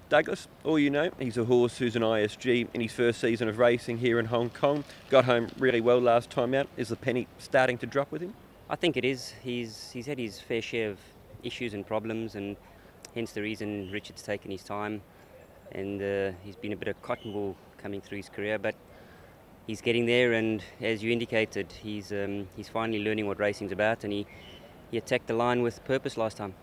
Douglas, all you know, he's a horse who's an ISG in his first season of racing here in Hong Kong. Got home really well last time out. Is the penny starting to drop with him? I think it is. He's had his fair share of issues and problems, and hence the reason Richard's taken his time. And he's been a bit of cotton wool coming through his career, but he's getting there. And as you indicated, he's finally learning what racing's about, and he attacked the line with purpose last time.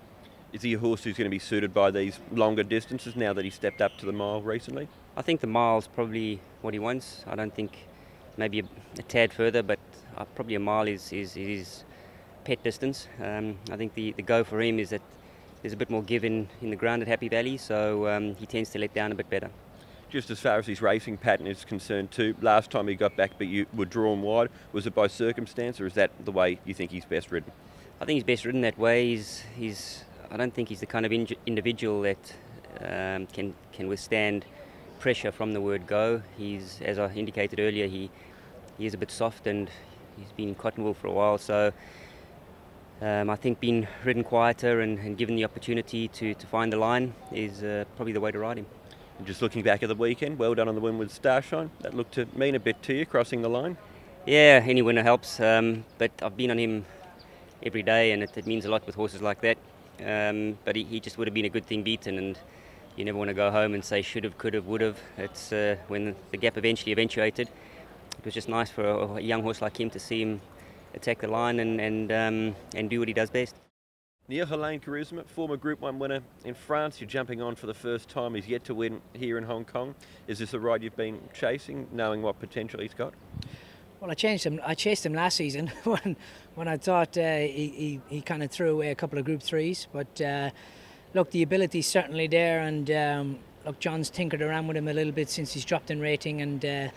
Is he a horse who's going to be suited by these longer distances now that he stepped up to the mile recently? I think the mile's probably what he wants. I don't think maybe a tad further, but probably a mile is his pet distance. I think the go for him is that there's a bit more give in the ground at Happy Valley, so he tends to let down a bit better. Just as far as his racing pattern is concerned too, last time he got back but you were drawn wide, was it by circumstance or is that the way you think he's best ridden? I think he's best ridden that way. I don't think he's the kind of individual that can withstand pressure from the word go. He's, as I indicated earlier, he is a bit soft and he's been in cotton wool for a while. So I think being ridden quieter and given the opportunity to find the line is probably the way to ride him. And just looking back at the weekend, well done on the win with Starshine. That looked to mean a bit to you, crossing the line. Yeah, any winner helps, but I've been on him every day and it means a lot with horses like that. But he just would have been a good thing beaten, and you never want to go home and say should have, could have, would have. It's when the gap eventually eventuated. It was just nice for a young horse like him to see him attack the line and do what he does best. Near HELENE Charisma, former Group 1 winner in France, you're jumping on for the first time. He's yet to win here in Hong Kong. Is this a ride you've been chasing, knowing what potential he's got? Well, I chased him last season when I thought he kind of threw away a couple of Group 3s. But look, the ability's certainly there, and look, John's tinkered around with him a little bit since he's dropped in rating, and I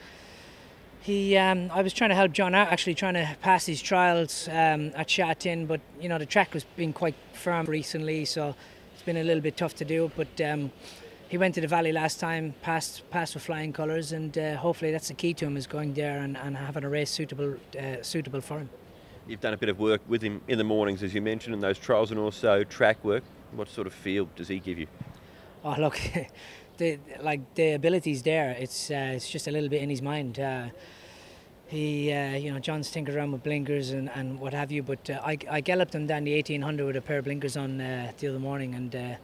was trying to help John out, actually trying to pass his trials at Sha Tin, but you know the track has been quite firm recently, so it's been a little bit tough to do. But he went to the Valley last time, passed with flying colours, and hopefully that's the key to him, is going there and having a race suitable for him. You've done a bit of work with him in the mornings, as you mentioned, in those trials and also track work. What sort of feel does he give you? Oh look, the ability's there. It's just a little bit in his mind. John's tinkered around with blinkers and what have you, but I galloped him down the 1800 with a pair of blinkers on the other morning, and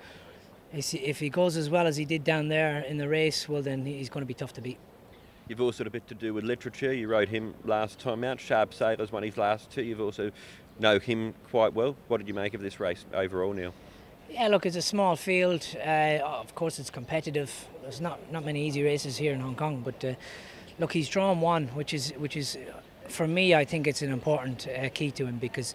if he goes as well as he did down there in the race, well then he's going to be tough to beat. You've also had a bit to do with literature. You rode him last time out. Sharp Sailors won his last two. You've also know him quite well. What did you make of this race overall, Neil? Yeah, look, it's a small field. Of course, it's competitive. There's not many easy races here in Hong Kong, but look, he's drawn one, which is for me, I think it's an important key to him, because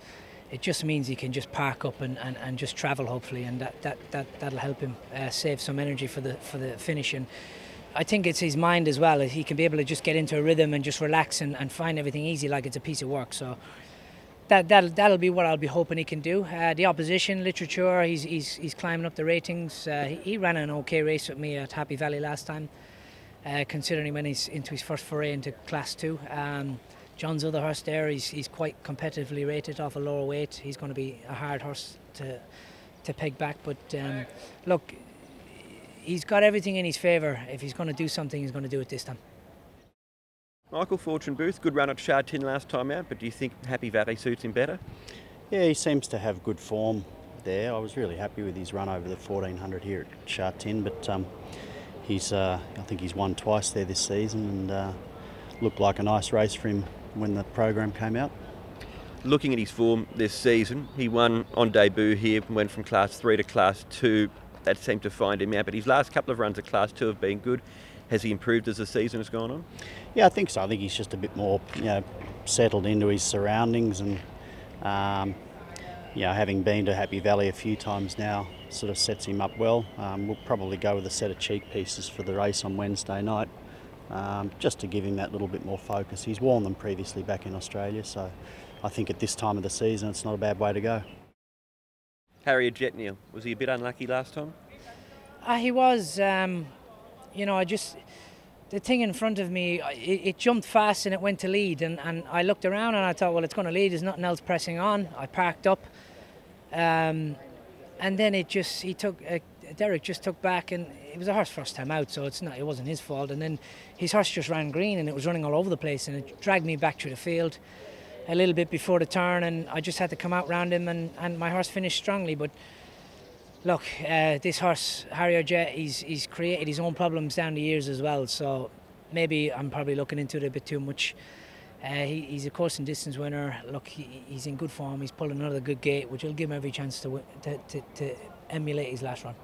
it just means he can just park up and just travel, hopefully, and that'll help him save some energy for the finish. And I think it's his mind as well. He can be able to just get into a rhythm and just relax and find everything easy, like it's a piece of work. So that'll be what I'll be hoping he can do. The opposition, Literature, he's climbing up the ratings. He ran an okay race with me at Happy Valley last time, considering when he's into his first foray into Class 2. John's other horse there, he's quite competitively rated off a lower weight. He's going to be a hard horse to peg back, but look, he's got everything in his favour. If he's going to do something, he's going to do it this time. Michael Fortune Booth, good run at Sha Tin last time out, but do you think Happy Valley suits him better? Yeah, he seems to have good form there. I was really happy with his run over the 1400 here at Sha Tin, but I think he's won twice there this season, and looked like a nice race for him when the program came out. Looking at his form this season, he won on debut here, went from Class 3 to Class 2. That seemed to find him out, but his last couple of runs at Class 2 have been good. Has he improved as the season has gone on? Yeah, I think so. I think he's just a bit more, settled into his surroundings, and having been to Happy Valley a few times now, sort of sets him up well. We'll probably go with a set of cheek pieces for the race on Wednesday night, just to give him that little bit more focus. He's worn them previously back in Australia, so I think at this time of the season it's not a bad way to go. HARRIER Jet, Neil, was he a bit unlucky last time? He was. The thing in front of me, it jumped fast and it went to lead, and I looked around and I thought, well, it's going to lead, there's nothing else pressing on. I parked up, and then he took Derek just took back, and it was a horse first time out, so it wasn't his fault. And then his horse just ran green, and it was running all over the place, and it dragged me back through the field a little bit before the turn, and I just had to come out round him, and my horse finished strongly. But look, this horse, Harrier Jet, he's created his own problems down the years as well, so maybe I'm probably looking into it a bit too much. He's a course and distance winner. Look, he's in good form. He's pulling another good gate, which will give him every chance to emulate his last run.